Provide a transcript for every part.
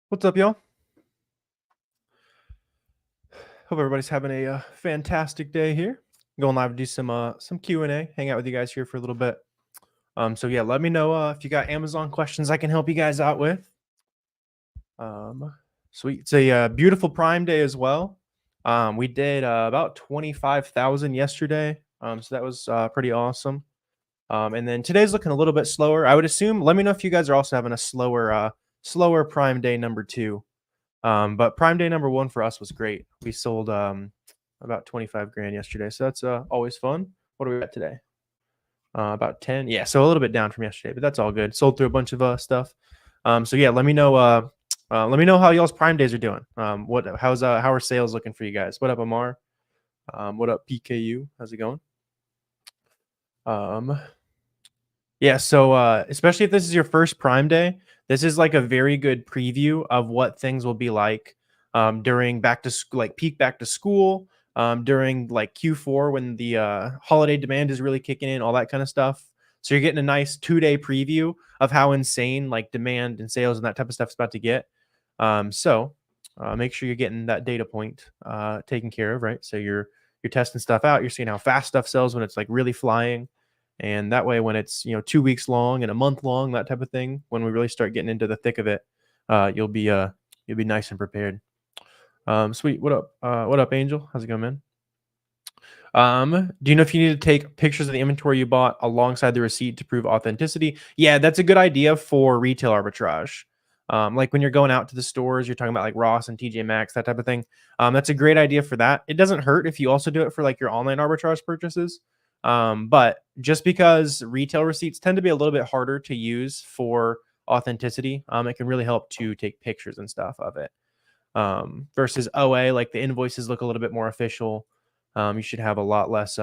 What's up, y'all? Hope everybody's having a fantastic day here. Going live to do some Q&A, hang out with you guys here for a little bit. So yeah, let me know if you got Amazon questions I can help you guys out with. Sweet. It's a beautiful Prime Day as well. We did about 25,000 yesterday, so that was pretty awesome. And then today's looking a little bit slower. I would assume. Let me know if you guys are also having a slower Prime Day number 2. But Prime Day number 1 for us was great. We sold about 25 grand yesterday, so that's always fun. What are we at today? About 10. Yeah, so a little bit down from yesterday, but that's all good. Sold through a bunch of stuff. So yeah, let me know how y'all's Prime Days are doing. How are sales looking for you guys? What up, Amar? What up, PKU? How's it going? Yeah, so especially if this is your first Prime Day, this is like a very good preview of what things will be like during peak back to school, during like Q4 when the holiday demand is really kicking in, all that kind of stuff. So you're getting a nice 2-day preview of how insane like demand and sales and that type of stuff is about to get. So make sure you're getting that data point taken care of, right? So you're testing stuff out. You're seeing how fast stuff sells when it's like really flying. And that way, when it's 2 weeks long and a month long, that type of thing, when we really start getting into the thick of it, you'll be nice and prepared. Sweet. What up? What up, Angel? How's it going, man? Do you know if you need to take pictures of the inventory you bought alongside the receipt to prove authenticity? Yeah, that's a good idea for retail arbitrage. Like when you're going out to the stores, you're talking about like Ross and TJ Maxx, that type of thing. That's a great idea for that. It doesn't hurt if you also do it for like your online arbitrage purchases. But just because retail receipts tend to be a little bit harder to use for authenticity, it can really help to take pictures and stuff of it. Versus OA, like the invoices look a little bit more official. You should have a lot less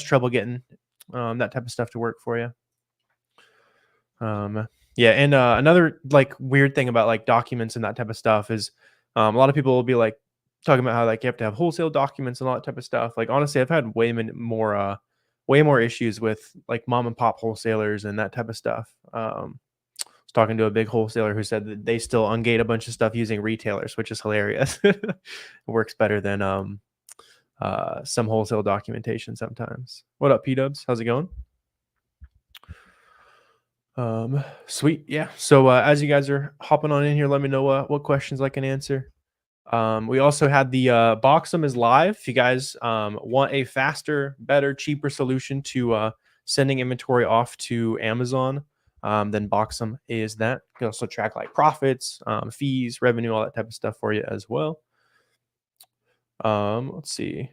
trouble getting that type of stuff to work for you. Yeah, and another like weird thing about like documents and that type of stuff is a lot of people will be like talking about how like you have to have wholesale documents and all that type of stuff. Like honestly, I've had way more issues with like mom and pop wholesalers and that type of stuff. I was talking to a big wholesaler who said that they still ungate a bunch of stuff using retailers, which is hilarious. It works better than some wholesale documentation sometimes. What up, P-dubs? How's it going? Sweet. Yeah. So as you guys are hopping on in here, let me know what questions I can answer. We also had the Boxem is live. If you guys want a faster, better, cheaper solution to sending inventory off to Amazon, then Boxem is that. You can also track like profits, fees, revenue, all that type of stuff for you as well. Let's see.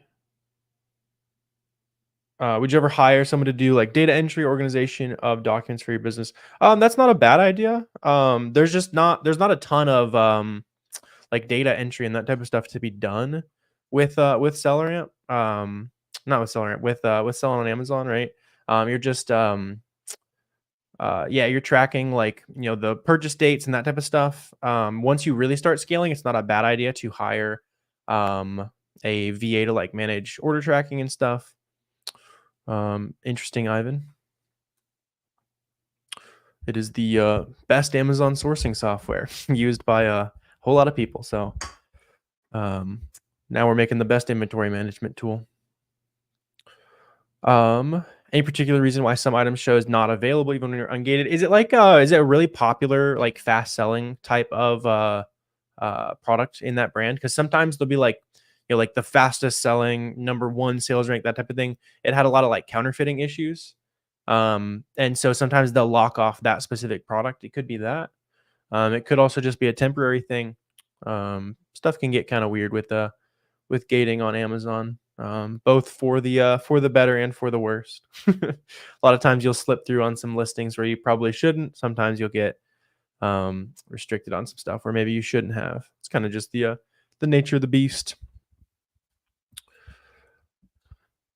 Would you ever hire someone to do like data entry, organization of documents for your business? That's not a bad idea. There's not a ton of like data entry and that type of stuff to be done with SellerAmp. Not with SellerAmp, with selling on Amazon, right? You're just you're tracking like the purchase dates and that type of stuff. Once you really start scaling, it's not a bad idea to hire a VA to like manage order tracking and stuff. Interesting, Ivan. It is the best Amazon sourcing software used by a whole lot of people. So now we're making the best inventory management tool. Any particular reason why some items show is not available even when you're ungated? Is it like is it a really popular like fast selling type of product in that brand? Because sometimes they'll be like like the fastest selling #1 sales rank, that type of thing. It had a lot of like counterfeiting issues. And so sometimes they'll lock off that specific product. It could be that. It could also just be a temporary thing. Stuff can get kind of weird with gating on Amazon, both for the better and for the worst. A lot of times you'll slip through on some listings where you probably shouldn't. Sometimes you'll get restricted on some stuff where maybe you shouldn't have. It's kind of just the nature of the beast.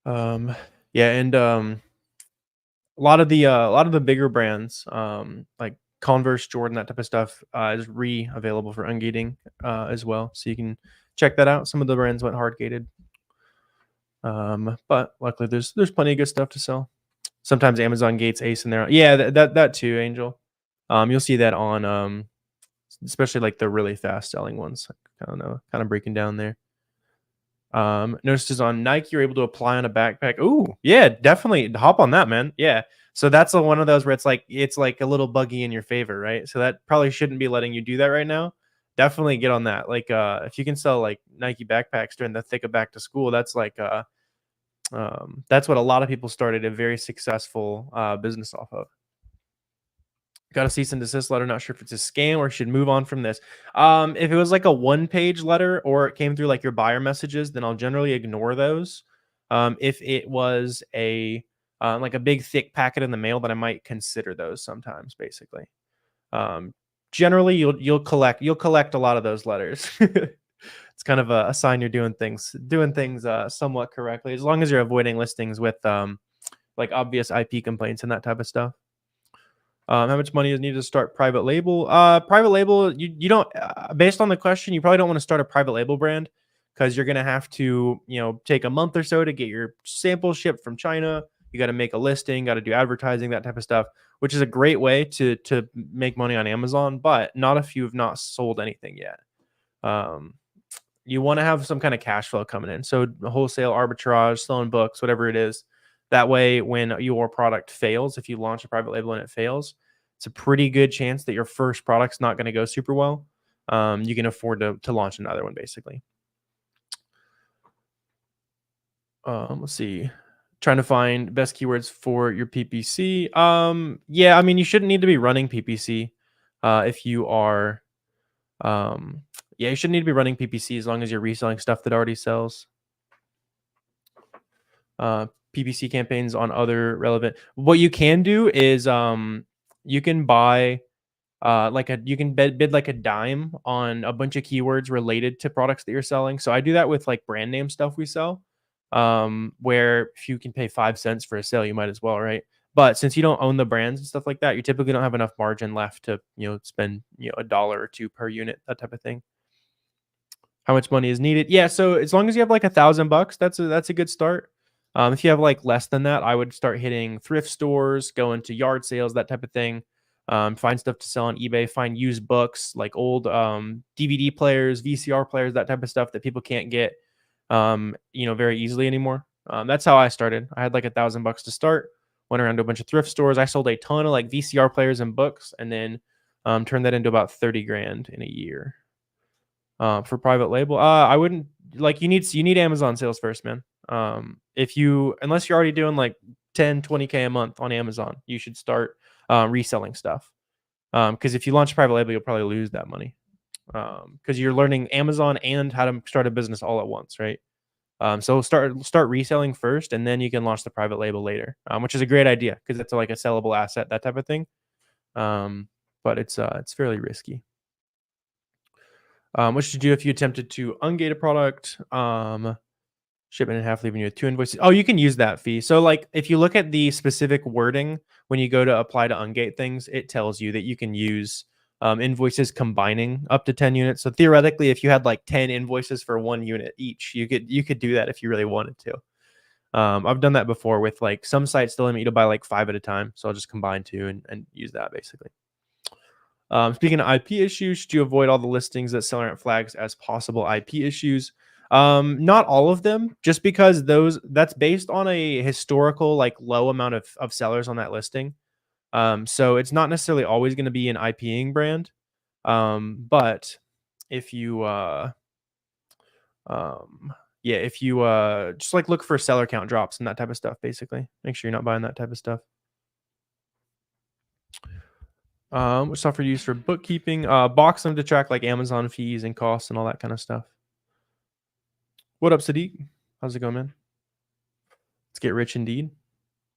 Yeah, and a lot of the bigger brands, like Converse, Jordan, that type of stuff, is available for ungating as well. So you can check that out. Some of the brands went hard gated, but luckily there's plenty of good stuff to sell. Sometimes Amazon gates Ace in there. Yeah, that too, Angel. You'll see that on especially like the really fast selling ones. I don't know, kind of breaking down there. Notices on Nike you're able to apply on a backpack. Ooh, yeah, definitely hop on that, man. Yeah. So that's one of those where it's like a little buggy in your favor, right? So that probably shouldn't be letting you do that right now. Definitely get on that. Like if you can sell like Nike backpacks during the thick of back to school, that's like that's what a lot of people started a very successful business off of. Got a cease and desist letter. Not sure if it's a scam or should move on from this. If it was like a one-page letter or it came through like your buyer messages, then I'll generally ignore those. If it was a like a big thick packet in the mail, then I might consider those sometimes. Basically, um, generally you'll collect a lot of those letters. It's kind of a sign you're doing things somewhat correctly, as long as you're avoiding listings with like obvious IP complaints and that type of stuff. How much money is needed to start private label? Private label, you don't, based on the question, you probably don't want to start a private label brand because you're going to have to, take a month or so to get your sample shipped from China. You got to make a listing, got to do advertising, that type of stuff, which is a great way to make money on Amazon, but not if you have not sold anything yet. You want to have some kind of cash flow coming in. So wholesale, arbitrage, selling books, whatever it is. That way, when your product fails, if you launch a private label and it fails, it's a pretty good chance that your first product's not going to go super well. You can afford to launch another one, basically. Let's see. Trying to find best keywords for your PPC. Yeah, I mean, you shouldn't need to be running PPC if you are. Yeah, you shouldn't need to be running PPC as long as you're reselling stuff that already sells. PPC campaigns on other relevant. What you can do is you can buy you can bid like a dime on a bunch of keywords related to products that you're selling. So I do that with like brand name stuff we sell. Where if you can pay 5 cents for a sale, you might as well, right? But since you don't own the brands and stuff like that, you typically don't have enough margin left to spend $1 or $2 per unit, that type of thing. How much money is needed? Yeah, so as long as you have like $1,000, that's a good start. If you have like less than that, I would start hitting thrift stores, go into yard sales, that type of thing. Find stuff to sell on eBay. Find used books, like old DVD players, VCR players, that type of stuff that people can't get, very easily anymore. That's how I started. I had like $1,000 to start. Went around to a bunch of thrift stores. I sold a ton of like VCR players and books, and then turned that into about 30 grand in a year. For private label, I wouldn't like you need Amazon sales first, man. Unless you're already doing like 10, 20K a month on Amazon, you should start reselling stuff. Because if you launch private label, you'll probably lose that money. Because you're learning Amazon and how to start a business all at once, right? So start reselling first, and then you can launch the private label later, which is a great idea because it's like a sellable asset, that type of thing. But it's fairly risky. What should you do if you attempted to ungate a product? Shipment in half, leaving you with 2 invoices. Oh, you can use that fee. So like if you look at the specific wording when you go to apply to ungate things, it tells you that you can use invoices combining up to 10 units. So theoretically, if you had like 10 invoices for 1 unit each, you could do that if you really wanted to. I've done that before with like some sites still limit you to buy like 5 at a time. So I'll just combine 2 and use that basically. Speaking of IP issues, should you avoid all the listings that SellerAmp flags as possible IP issues? Not all of them, just because that's based on a historical like low amount of sellers on that listing. So it's not necessarily always going to be an IPing brand. But if you if you just like look for seller count drops and that type of stuff, basically make sure you're not buying that type of stuff. What software you use for bookkeeping? Box them to track like Amazon fees and costs and all that kind of stuff. What up, Sadiq? How's it going, man? Let's get rich indeed.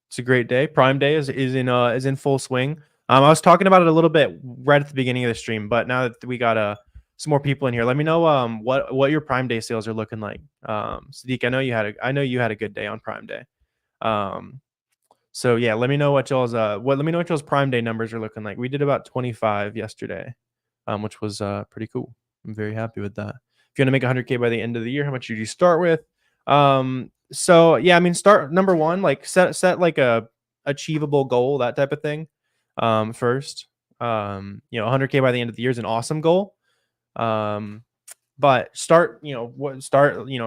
It's a great day. Prime Day is in full swing. I was talking about it a little bit right at the beginning of the stream, but now that we got some more people in here, let me know what your Prime Day sales are looking like. Sadiq, I know you had a good day on Prime Day. So yeah, let me know what y'all's Prime Day numbers are looking like. We did about 25 yesterday, which was pretty cool. I'm very happy with that. If you want to make 100K by the end of the year, how much should you start with? So yeah, I mean, start number one, like set like a achievable goal, that type of thing. First, You know, 100K by the end of the year is an awesome goal. But start, you know,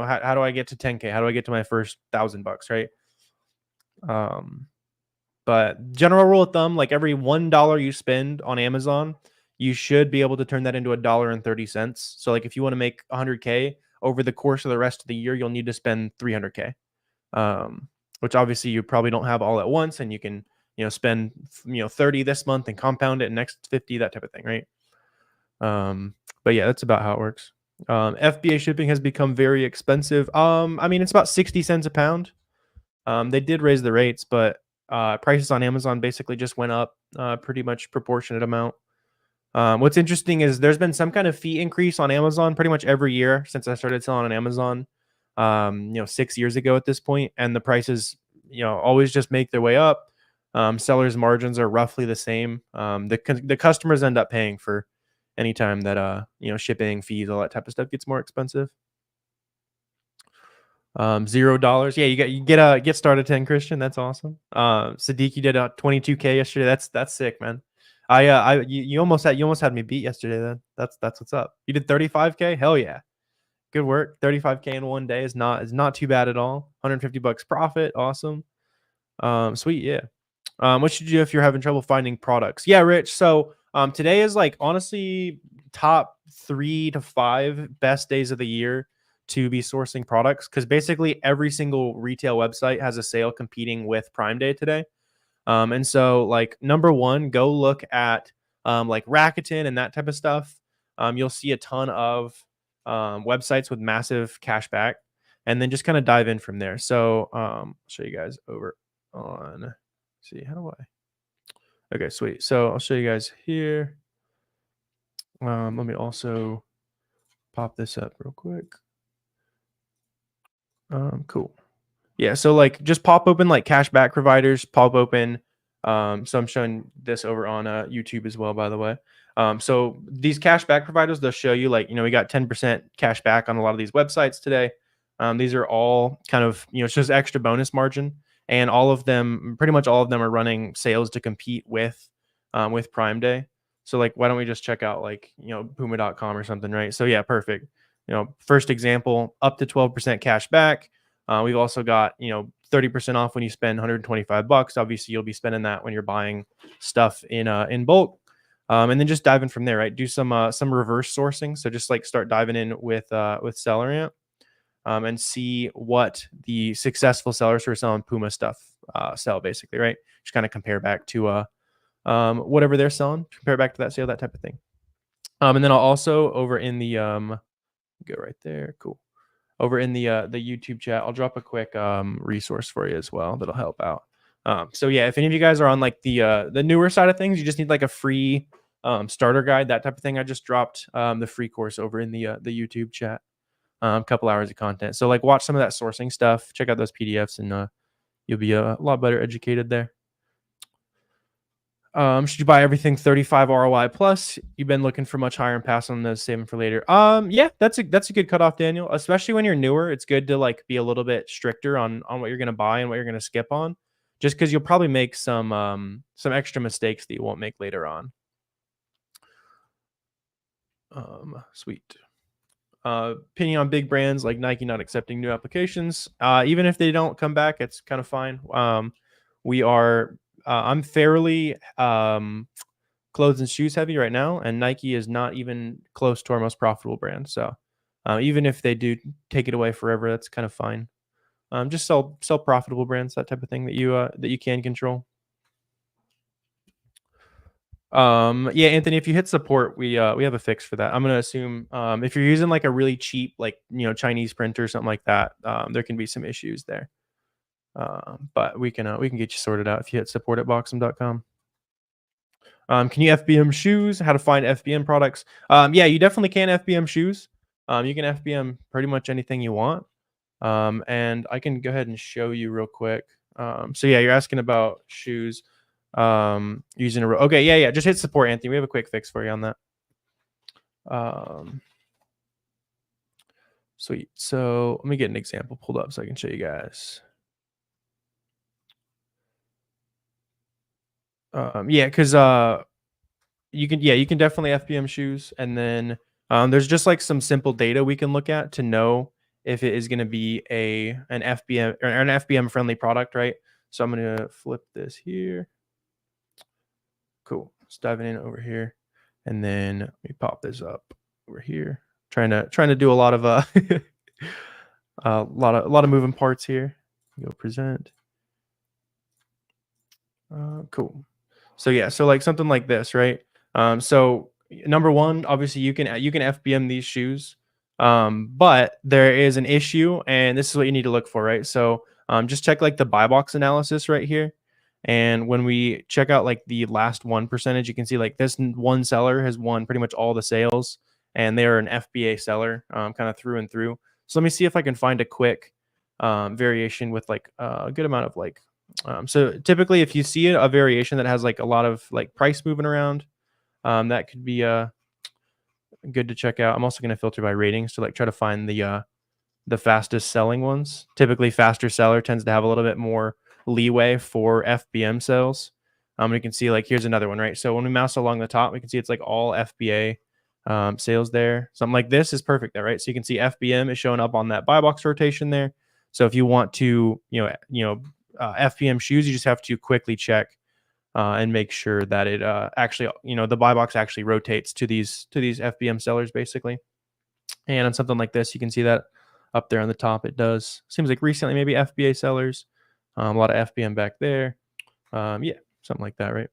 how do I get to 10K? How do I get to my first $1,000, right? But general rule of thumb, like every $1 you spend on Amazon, you should be able to turn that into $1.30. So like if you want to make 100K over the course of the rest of the year, you'll need to spend 300K. Which obviously you probably don't have all at once, and you can, you know, spend, you know, 30 this month and compound it next 50, that type of thing, right? But yeah, that's about how it works. FBA shipping has become very expensive. I mean, it's about 60 cents a pound. They did raise the rates, but prices on Amazon basically just went up pretty much proportionate amount. What's interesting is there's been some kind of fee increase on Amazon pretty much every year since I started selling on Amazon, you know, 6 years ago at this point, and the prices, you know, always just make their way up. Sellers' margins are roughly the same. The customers end up paying for any time that you know, shipping fees, all that type of stuff gets more expensive. $0. Yeah, get started 10, Christian. That's awesome. Sadiq, you did 22K yesterday. That's sick, man. You almost had me beat yesterday. Then that's what's up. You did 35K. Hell yeah, good work. 35K in one day is not too bad at all. $150 profit. Awesome. Sweet. Yeah. What should you do if you're having trouble finding products? Yeah, Rich. So today is like honestly top 3 to 5 best days of the year to be sourcing products, because basically every single retail website has a sale competing with Prime Day today. And so like number one, go look at like Rakuten and that type of stuff. You'll see a ton of websites with massive cash back, and then just kind of dive in from there. So I'll show you guys over on, see, how do I? Okay, sweet. So I'll show you guys here. Let me also pop this up real quick. Cool. Yeah, so like just pop open like cashback providers, pop open. So I'm showing this over on YouTube as well, by the way. So these cashback providers, they'll show you like, you know, we got 10% cash back on a lot of these websites today. These are all kind of, you know, it's just extra bonus margin, and all of them, pretty much all of them, are running sales to compete with Prime Day. So like, why don't we just check out like, you know, Puma.com or something, right? So yeah, perfect. You know, first example, up to 12% cash back. We've also got, you know, 30% off when you spend $125. Obviously, you'll be spending that when you're buying stuff in bulk. And then just dive in from there, right? Do some reverse sourcing. So just like start diving in with SellerAmp, and see what the successful sellers who are selling Puma stuff sell, basically, right? Just kind of compare back to whatever they're selling, compare back to that sale, that type of thing. And then I'll also over in the go right there, cool. Over in the YouTube chat, I'll drop a quick resource for you as well that'll help out. So yeah, if any of you guys are on like the newer side of things, you just need like a free starter guide, that type of thing. I just dropped the free course over in the YouTube chat. A couple hours of content. So like watch some of that sourcing stuff, check out those PDFs, and you'll be a lot better educated there. Should you buy everything 35 ROI plus? You've been looking for much higher and pass on those, saving for later. Yeah, that's a good cutoff, Daniel. Especially when you're newer, it's good to like be a little bit stricter on what you're gonna buy and what you're gonna skip on, just because you'll probably make some extra mistakes that you won't make later on. Sweet. Opinion on big brands like Nike not accepting new applications. Even if they don't come back, it's kind of fine. I'm fairly clothes and shoes heavy right now, and Nike is not even close to our most profitable brand. So even if they do take it away forever, that's kind of fine. Just sell profitable brands, that type of thing that you can control. Yeah, Anthony, if you hit support, we have a fix for that. I'm gonna assume if you're using like a really cheap, like, you know, Chinese printer or something like that, there can be some issues there. But we can get you sorted out if you hit support at boxem.com. Can you FBM shoes? How to find FBM products? Yeah, you definitely can FBM shoes. You can FBM pretty much anything you want. And I can go ahead and show you real quick. So yeah, you're asking about shoes. Using okay, yeah, just hit support, Anthony. We have a quick fix for you on that. Sweet. So let me get an example pulled up so I can show you guys. Yeah, because you can definitely FBM shoes, and then there's just like some simple data we can look at to know if it is going to be an FBM or an FBM friendly product, right? So I'm going to flip this here. Cool. Let's dive in over here, and then let me pop this up over here. Trying to do a lot of a lot of moving parts here. Go present. Cool. So yeah, so like something like this, right? So number one, obviously you can FBM these shoes, but there is an issue, and this is what you need to look for, right? So just check like the buy box analysis right here, and when we check out like the last 1%, you can see like this one seller has won pretty much all the sales, and they are an FBA seller, kind of through and through. So let me see if I can find a quick variation with like a good amount of like so typically if you see a variation that has like a lot of like price moving around, that could be good to check out. I'm also going to filter by ratings to like try to find the fastest selling ones. Typically faster seller tends to have a little bit more leeway for FBM sales. You can see like here's another one, right? So when we mouse along the top, we can see it's like all FBA sales there. Something like this is perfect there, right? So you can see FBM is showing up on that buy box rotation there. So if you want to, FBM shoes, you just have to quickly check and make sure that it actually, the buy box actually rotates to these FBM sellers basically. And on something like this, you can see that up there on the top, it does. Seems like recently maybe FBA sellers, a lot of FBM back there. Yeah, something like that, right?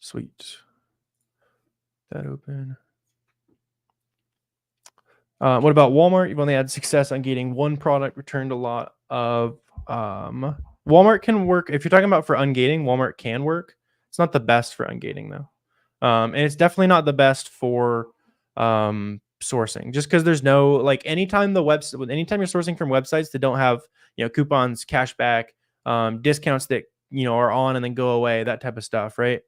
Sweet. That open. What about Walmart? You've only had success on getting one product returned a lot of. Walmart can work. If you're talking about for ungating, Walmart can work. It's not the best for ungating though. And it's definitely not the best for sourcing, just because there's no like anytime you're sourcing from websites that don't have coupons, cashback, discounts that are on and then go away, that type of stuff, right?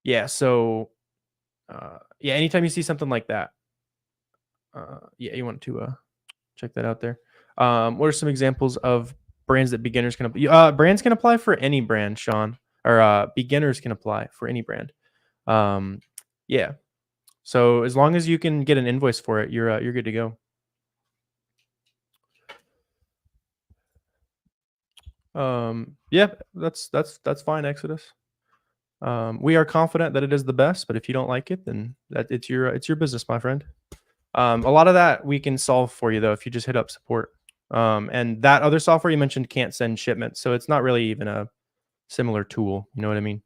Yeah. So yeah, anytime you see something like that, yeah, you want to check that out there. What are some examples of brands that beginners can apply? Brands can apply for any brand, Sean, or beginners can apply for any brand. Yeah. So as long as you can get an invoice for it, you're good to go. Yeah, that's fine, Exodus. We are confident that it is the best, but if you don't like it, then it's your business, my friend. A lot of that we can solve for you though if you just hit up support. And that other software you mentioned can't send shipments, so it's not really even a similar tool. You know what I mean?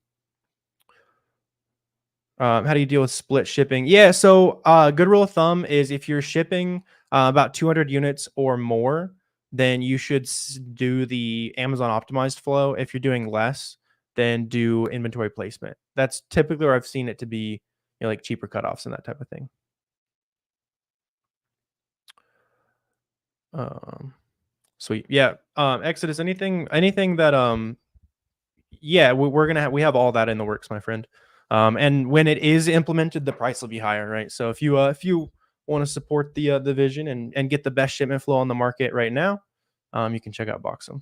How do you deal with split shipping? Yeah, so good rule of thumb is if you're shipping about 200 units or more, then you should do the Amazon optimized flow. If you're doing less, then do inventory placement. That's typically where I've seen it to be, like cheaper cutoffs and that type of thing. Sweet. Yeah. Exodus, anything that yeah, we have all that in the works, my friend. And when it is implemented, the price will be higher, right? So if you want to support the vision and get the best shipment flow on the market right now, you can check out Boxum.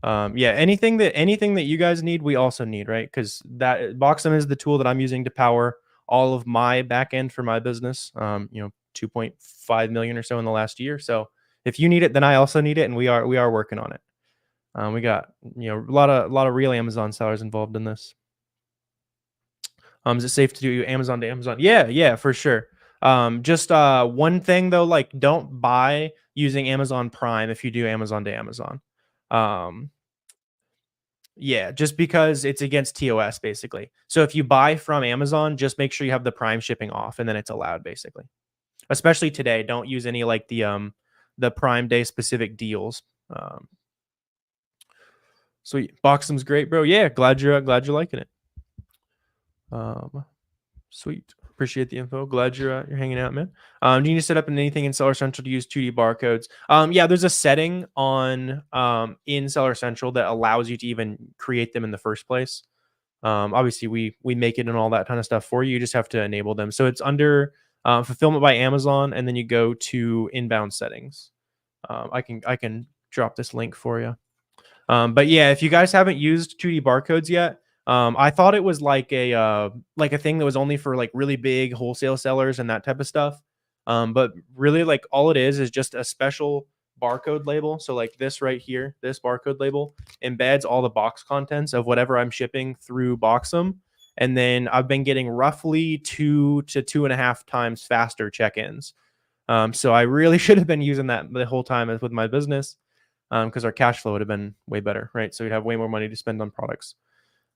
Yeah, anything that you guys need, we also need, right? Because that Boxum is the tool that I'm using to power all of my back end for my business. 2.5 million or so in the last year. So if you need it, then I also need it, and we are working on it. We got a lot of real Amazon sellers involved in this. Is it safe to do Amazon to Amazon? Yeah, for sure. Just one thing though, like don't buy using Amazon Prime if you do Amazon to Amazon. Yeah, just because it's against TOS basically. So if you buy from Amazon, just make sure you have the Prime shipping off, and then it's allowed basically. Especially today, don't use any like the Prime Day specific deals. Sweet, Boxum's great, bro. Yeah, glad you're liking it. Sweet, appreciate the info. Glad you're hanging out, man. Do you need to set up anything in Seller Central to use 2D barcodes? Yeah, there's a setting on in Seller Central that allows you to even create them in the first place. Obviously, we make it and all that kind of stuff for you. You just have to enable them. So it's under fulfillment by Amazon, and then you go to inbound settings. I can drop this link for you. But yeah, if you guys haven't used 2D barcodes yet, I thought it was like a thing that was only for like really big wholesale sellers and that type of stuff. But really, like all it is just a special barcode label. So like this right here, this barcode label embeds all the box contents of whatever I'm shipping through Boxum. And then I've been getting roughly 2 to 2.5 times faster check-ins. So I really should have been using that the whole time with my business, because our cash flow would have been way better, right? So we'd have way more money to spend on products,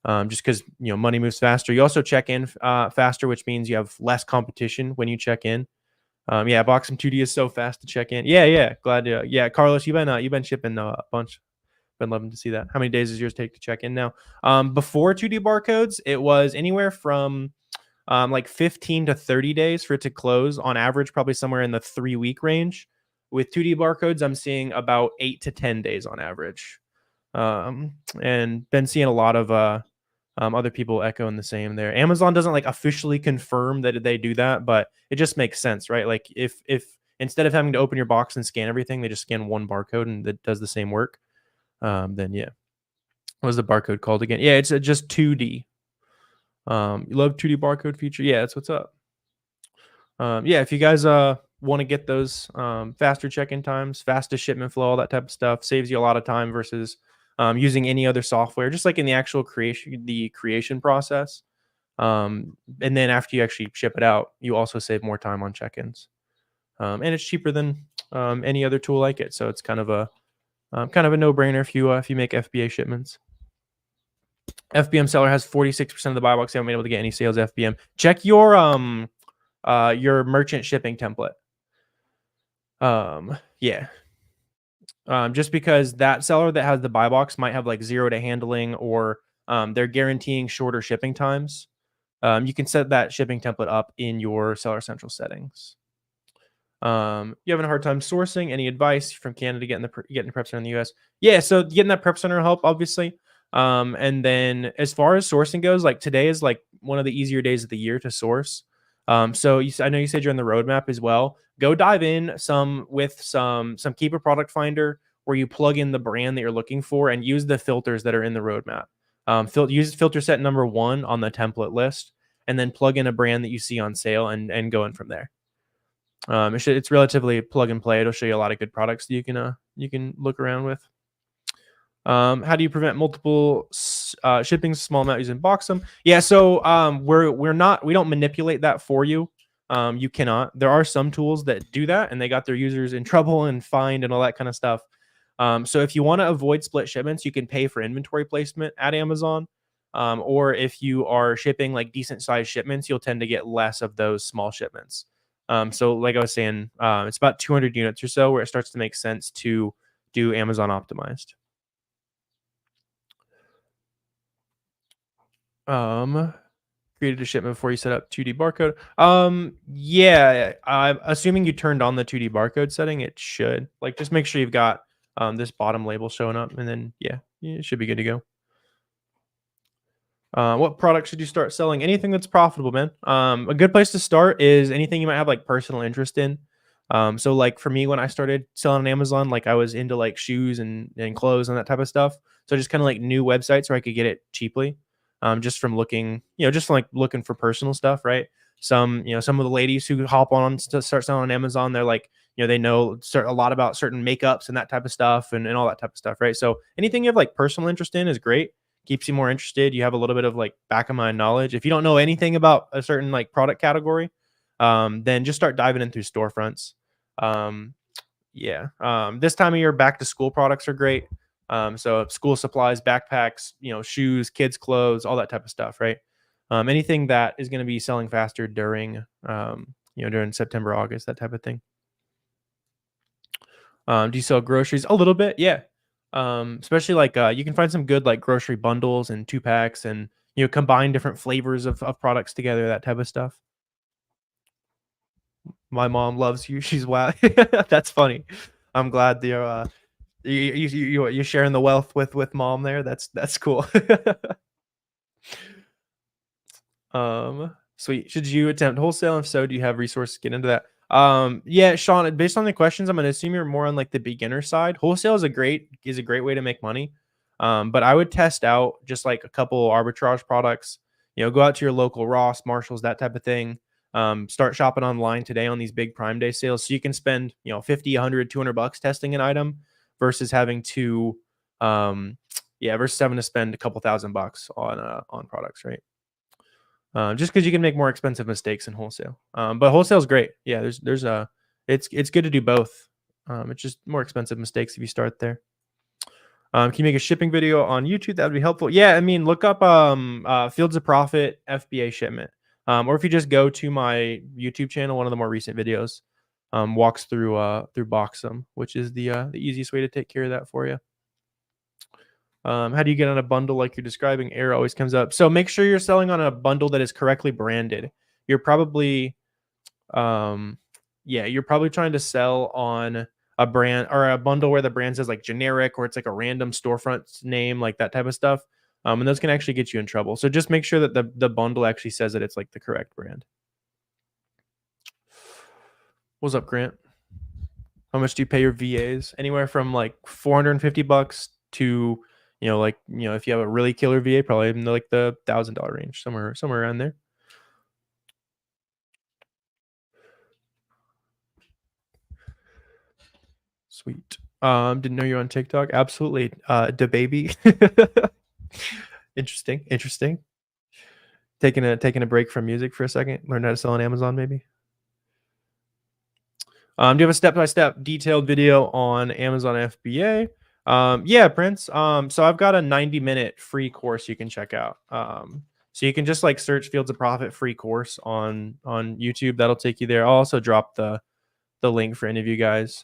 just because money moves faster. You also check in faster, which means you have less competition when you check in. Yeah, Boxum 2D is so fast to check in. Yeah, glad to. Yeah, Carlos, you've been shipping a bunch. Been loving to see that. How many days does yours take to check in now? Before 2D barcodes, it was anywhere from like 15 to 30 days for it to close. On average, probably somewhere in the 3-week range. With 2D barcodes, I'm seeing about 8 to 10 days on average. And been seeing a lot of other people echoing the same there. Amazon doesn't like officially confirm that they do that, but it just makes sense, right? Like if instead of having to open your box and scan everything, they just scan one barcode and it does the same work. Then yeah. What was the barcode called again? Yeah, it's just 2D. You love 2D barcode feature? Yeah, that's what's up. Yeah, if you guys want to get those faster check-in times, fastest shipment flow, all that type of stuff, saves you a lot of time versus using any other software, just like in the actual creation process. And then after you actually ship it out, you also save more time on check-ins. And it's cheaper than any other tool like it. So it's kind of a no-brainer if you make FBA shipments. FBM seller has 46% of the buy box. They haven't been able to get any sales FBM. Check your merchant shipping template. Yeah. Just because that seller that has the buy box might have like 0 to handling, or they're guaranteeing shorter shipping times. You can set that shipping template up in your Seller Central settings. You having a hard time sourcing? Any advice from Canada getting the prep center in the US? Yeah, so getting that prep center help, obviously. And then as far as sourcing goes, like today is like one of the easier days of the year to source. So I know you said you're on the roadmap as well. Go dive in some Keeper Product Finder, where you plug in the brand that you're looking for and use the filters that are in the roadmap. Use filter set number 1 on the template list, and then plug in a brand that you see on sale and go in from there. It's relatively plug and play. It'll show you a lot of good products that you can look around with. How do you prevent multiple shipping small amount using Boxum? Yeah, so we don't manipulate that for you. You cannot. There are some tools that do that, and they got their users in trouble and fined and all that kind of stuff. So if you want to avoid split shipments, you can pay for inventory placement at Amazon. Or if you are shipping like decent sized shipments, you'll tend to get less of those small shipments. So like I was saying, it's about 200 units or so where it starts to make sense to do Amazon optimized. Created a shipment before you set up 2D barcode. Yeah, I'm assuming you turned on the 2D barcode setting. It should, like, just make sure you've got this bottom label showing up, and then yeah, it should be good to go. What product should you start selling? Anything that's profitable, man. A good place to start is anything you might have like personal interest in. So like for me, when I started selling on Amazon, like I was into like shoes and clothes and that type of stuff. So just kind of like new websites where I could get it cheaply. Just from looking, just from, like looking for personal stuff, right? Some of the ladies who hop on to start selling on Amazon, they're like, they know a lot about certain makeups and that type of stuff and all that type of stuff, right? So anything you have like personal interest in is great. Keeps you more interested. You have a little bit of like back of mind knowledge. If you don't know anything about a certain like product category, then just start diving in through storefronts. This time of year, back to school products are great. So school supplies, backpacks, shoes, kids clothes, all that type of stuff, right? Anything that is going to be selling faster during September, August, that type of thing. Do you sell groceries? A little bit, yeah. Especially like you can find some good like grocery bundles and 2-packs, and combine different flavors of products together, that type of stuff. My mom loves you. She's wow. That's funny. I'm glad you're sharing the wealth with mom there. That's cool. Sweet. Should you attempt wholesale? If so, do you have resources to get into that? Yeah, Sean, based on the questions, I'm going to assume you're more on like the beginner side. Wholesale is a great way to make money. But I would test out just like a couple arbitrage products. Go out to your local Ross, Marshalls, that type of thing. Start shopping online today on these big Prime Day sales, so you can spend 50, 100, $200 testing an item versus having to versus having to spend a couple $1,000 on products, right? Just because you can make more expensive mistakes in wholesale. But wholesale is great. Yeah, there's a it's good to do both. It's just more expensive mistakes if you start there. Can you make a shipping video on YouTube? That would be helpful. Yeah, I mean, look up Fields of Profit FBA shipment. Or if you just go to my YouTube channel, one of the more recent videos walks through Boxum, which is the easiest way to take care of that for you. How do you get on a bundle like you're describing? Error always comes up. So make sure you're selling on a bundle that is correctly branded. You're probably you're probably trying to sell on a brand or a bundle where the brand says like generic, or it's like a random storefront name, like that type of stuff. And those can actually get you in trouble. So just make sure that the bundle actually says that it's like the correct brand. What's up, Grant? How much do you pay your VAs? Anywhere from like $450 to, if you have a really killer VA, probably in like the $1,000 range, somewhere around there. Sweet. Didn't know you're on TikTok. Absolutely. Da baby. Interesting. Taking a break from music for a second. Learn how to sell on Amazon, maybe. Do you have a step-by-step detailed video on Amazon FBA? Yeah, Prince. So I've got a 90-minute free course you can check out. So you can just like search Fields of Profit free course on YouTube. That'll take you there. I'll also drop the link for any of you guys.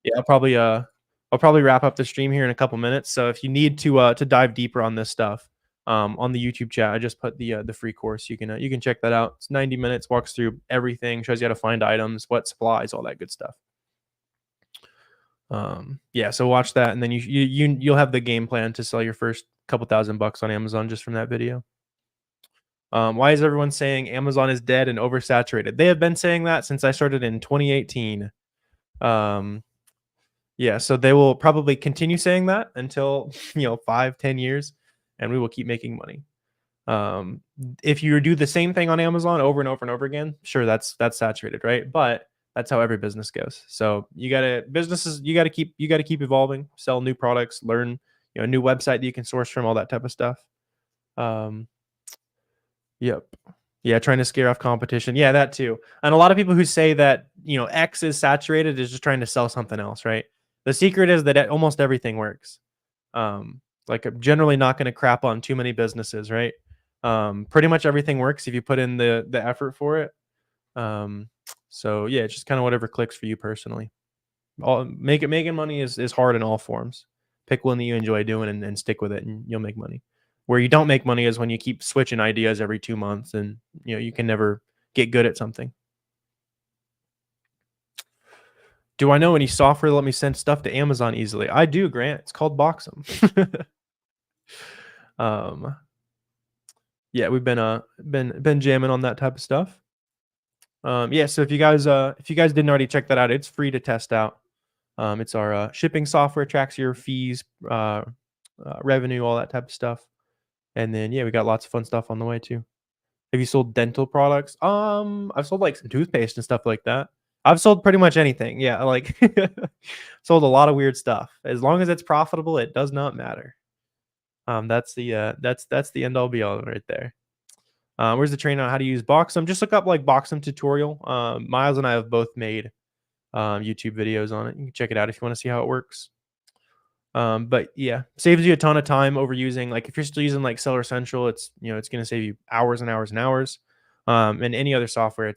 Yeah, I'll probably wrap up the stream here in a couple minutes. So if you need to dive deeper on this stuff, on the YouTube chat, I just put the free course. You can check that out. It's 90 minutes, walks through everything, shows you how to find items, what supplies, all that good stuff. So watch that, and then you'll have the game plan to sell your first couple $1,000 on Amazon just from that video. Why is everyone saying Amazon is dead and oversaturated? They have been saying that since I started in 2018. So they will probably continue saying that until 5-10 years, and we will keep making money. If you do the same thing on Amazon over and over and over again, sure, that's saturated, right? But that's how every business goes. So you gotta keep evolving, sell new products, learn a new website that you can source from, all that type of stuff. Yep. Yeah, trying to scare off competition. Yeah, that too. And a lot of people who say that X is saturated is just trying to sell something else, right? The secret is that almost everything works. Like I'm generally not going to crap on too many businesses, right? Pretty much everything works if you put in the effort for it. So yeah, it's just kind of whatever clicks for you personally. Making money is hard in all forms. Pick one that you enjoy doing and stick with it, and you'll make money. Where you don't make money is when you keep switching ideas every 2 months, and you can never get good at something. Do I know any software that let me send stuff to Amazon easily? I do, Grant. It's called Boxum. Yeah, we've been jamming on that type of stuff. So if you guys didn't already check that out, it's free to test out. It's our shipping software, tracks your fees, revenue, all that type of stuff. And then we got lots of fun stuff on the way too. Have you sold dental products? I've sold like some toothpaste and stuff like that. I've sold pretty much anything. Yeah, like sold a lot of weird stuff. As long as it's profitable, it does not matter. That's the end all be all right there. Where's the train on how to use Boxum? Just look up like Boxum tutorial. Miles and I have both made YouTube videos on it. You can check it out if you want to see how it works. But yeah, saves you a ton of time over using, like if you're still using like Seller Central, it's it's going to save you hours and hours and hours. And any other software,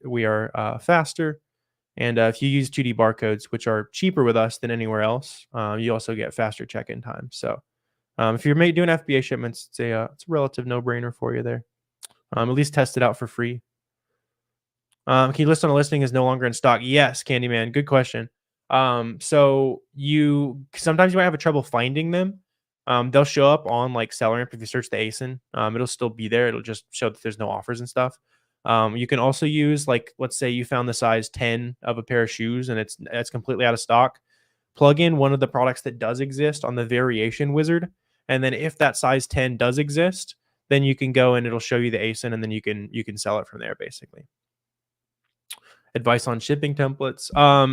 we are faster. And if you use 2D barcodes, which are cheaper with us than anywhere else, you also get faster check-in time. So if you're doing FBA shipments, it's a relative no-brainer for you there. At least test it out for free. Can you list on a listing is no longer in stock? Yes, Candyman. Good question. So sometimes you might have trouble finding them. They'll show up on like SellerAmp if you search the ASIN. It'll still be there. It'll just show that there's no offers and stuff. You can also use, like, let's say you found the size 10 of a pair of shoes and it's completely out of stock. plug in one of the products that does exist on the variation wizard. And then if that size 10 does exist, then you can go and it'll show you the ASIN, and then you can sell it from there basically. Advice on shipping templates. I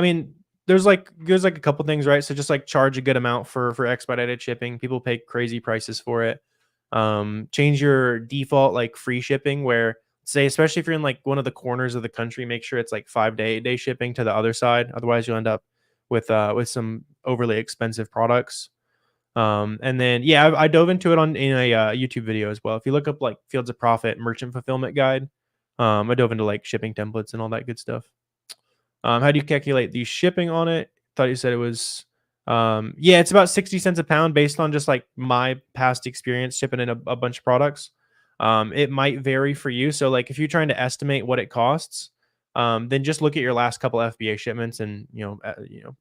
mean, there's like a couple things, right? So just like charge a good amount for expedited shipping. People pay crazy prices for it. Change your default like free shipping, where say especially if you're in like one of the corners of the country, make sure it's like 5 to 8 day shipping to the other side. Otherwise you'll end up with some overly expensive products. And then yeah, I dove into it in a YouTube video as well. If you look up like Fields of Profit merchant fulfillment guide, I dove into like shipping templates and all that good stuff. How do you calculate the shipping on it? Thought you said it was yeah, it's about 60 cents a pound based on just like my past experience shipping in a bunch of products. It might vary for you. So like if you're trying to estimate what it costs, then just look at your last couple FBA shipments and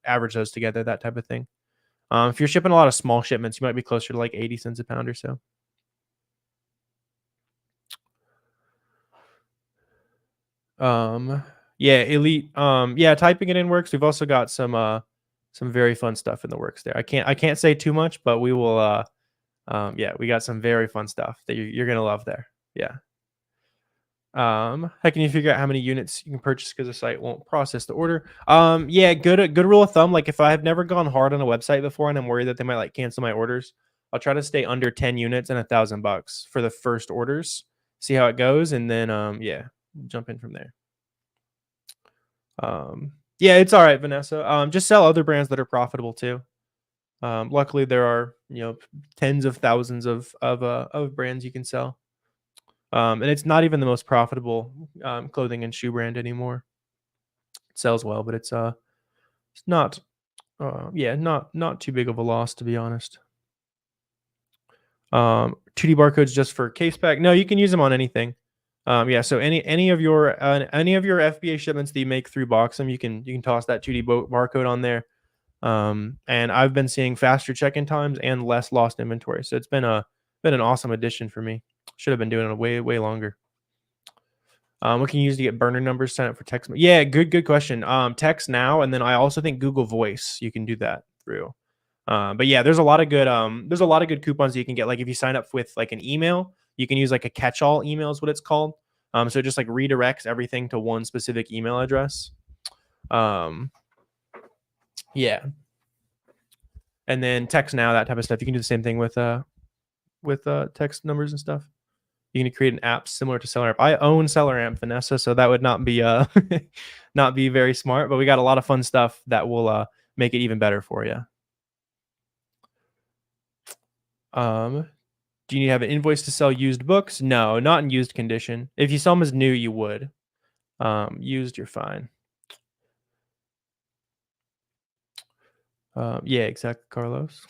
average those together, that type of thing. If you're shipping a lot of small shipments, you might be closer to like 80 cents a pound or so. Yeah, elite. Yeah, typing it in works. We've also got some very fun stuff in the works there. I can't say too much, but we will yeah, we got some very fun stuff that you're gonna love there. Yeah. How can you figure out how many units you can purchase because the site won't process the order? Yeah, good rule of thumb. Like if I have never gone hard on a website before and I'm worried that they might like cancel my orders, I'll try to stay under 10 units and $1,000 for the first orders. See how it goes, and then yeah, jump in from there. Yeah, it's all right, Vanessa. Just sell other brands that are profitable too. Luckily, there are tens of thousands of brands you can sell. And it's not even the most profitable clothing and shoe brand anymore. It sells well, but it's not yeah, not too big of a loss, to be honest. 2D barcodes just for case pack. No, you can use them on anything. Yeah, so any of your FBA shipments that you make through Boxem, you can toss that 2D barcode on there. And I've been seeing faster check-in times and less lost inventory. So it's been an awesome addition for me. Should have been doing it way longer. What can you use to get burner numbers sent up for text? Yeah, good question. Text now, and then I also think Google Voice, you can do that through. But yeah, there's a lot of good coupons that you can get. Like if you sign up with like an email, you can use like a catch-all email is what it's called. So it just like redirects everything to one specific email address. Yeah. And then text now, that type of stuff. You can do the same thing with text numbers and stuff. You can create an app similar to SellerAmp. I own SellerAmp, Vanessa, so that would not be not be very smart, but we got a lot of fun stuff that will make it even better for you. Do you need to have an invoice to sell used books? No, not in used condition. If you sell them as new, you would. Used, you're fine. Yeah, exactly, Carlos.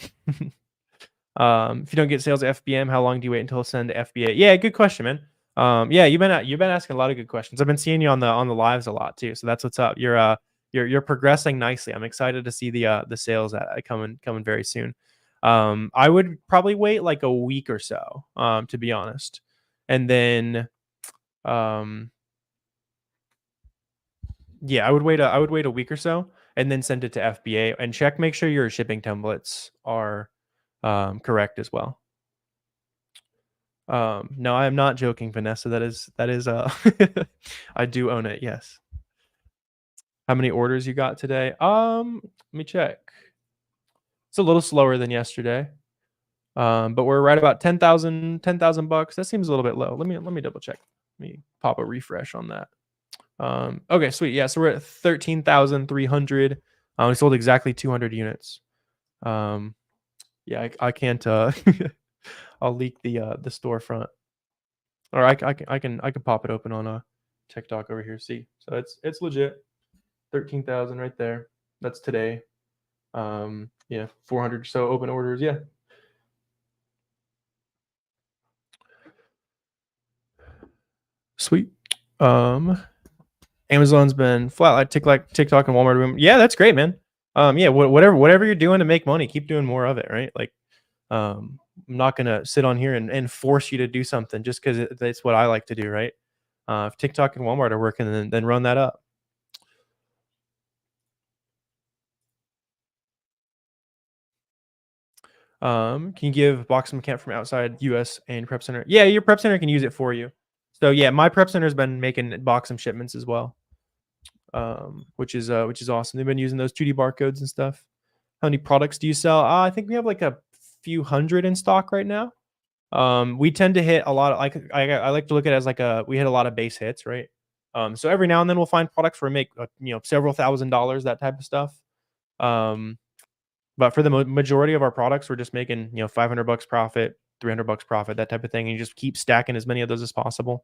If you don't get sales at FBM, how long do you wait until send to FBA? Yeah, good question, man. Yeah, you've been asking a lot of good questions. I've been seeing you on the lives a lot too, so that's what's up. You're progressing nicely. I'm excited to see the sales coming very soon. I would probably wait like a week or so, to be honest, and then yeah, I would wait a week or so and then send it to FBA and make sure your shipping templates are correct as well. No, I am not joking, Vanessa. That is I do own it. Yes. How many orders you got today? Let me check. It's a little slower than yesterday. But we're right about 10,000 bucks. That seems a little bit low. Let me double check. Let me pop a refresh on that. Okay, sweet. Yeah, so we're at 13,300. We sold exactly 200 units. Yeah, I can't I'll leak the storefront. Or I can pop it open on a TikTok over here. See, so it's legit. 13,000 right there. That's today. Yeah, 400 or so open orders. Yeah. Sweet. Amazon's been flat like TikTok and Walmart. Yeah, that's great, man. Yeah, whatever you're doing to make money, keep doing more of it, right? Like, I'm not gonna sit on here and force you to do something just because it's what I like to do, right? If TikTok and Walmart are working, then run that up. Can you give box some account from outside US and prep center? Yeah, your prep center can use it for you. So yeah, my prep center has been making box some shipments as well. Which is awesome. They've been using those 2D barcodes and stuff. How many products do you sell? I think we have like a few hundred in stock right now. We tend to hit a lot of like I like to look at it as like we hit a lot of base hits, right? So every now and then we'll find products where we make several $1,000s, that type of stuff. But for the majority of our products, we're just making $500 profit, $300 profit, that type of thing, and you just keep stacking as many of those as possible.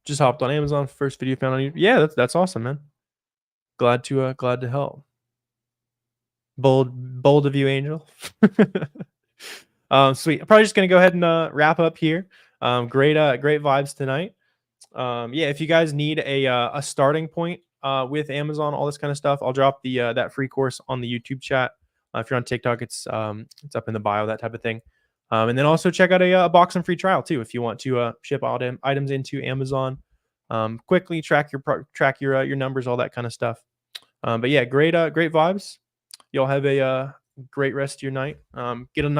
Just hopped on Amazon, first video found on YouTube. Yeah, that's awesome, man. Glad to help. Bold of you, Angel. Sweet. I'm probably just gonna go ahead and wrap up here. Great vibes tonight. Yeah, if you guys need a starting point with Amazon, all this kind of stuff, I'll drop the that free course on the YouTube chat. If you're on TikTok, it's up in the bio, that type of thing. And then also check out a box and free trial too if you want to ship items into Amazon quickly, track your numbers, all that kind of stuff. But yeah, great vibes. Y'all have a great rest of your night. Get a nice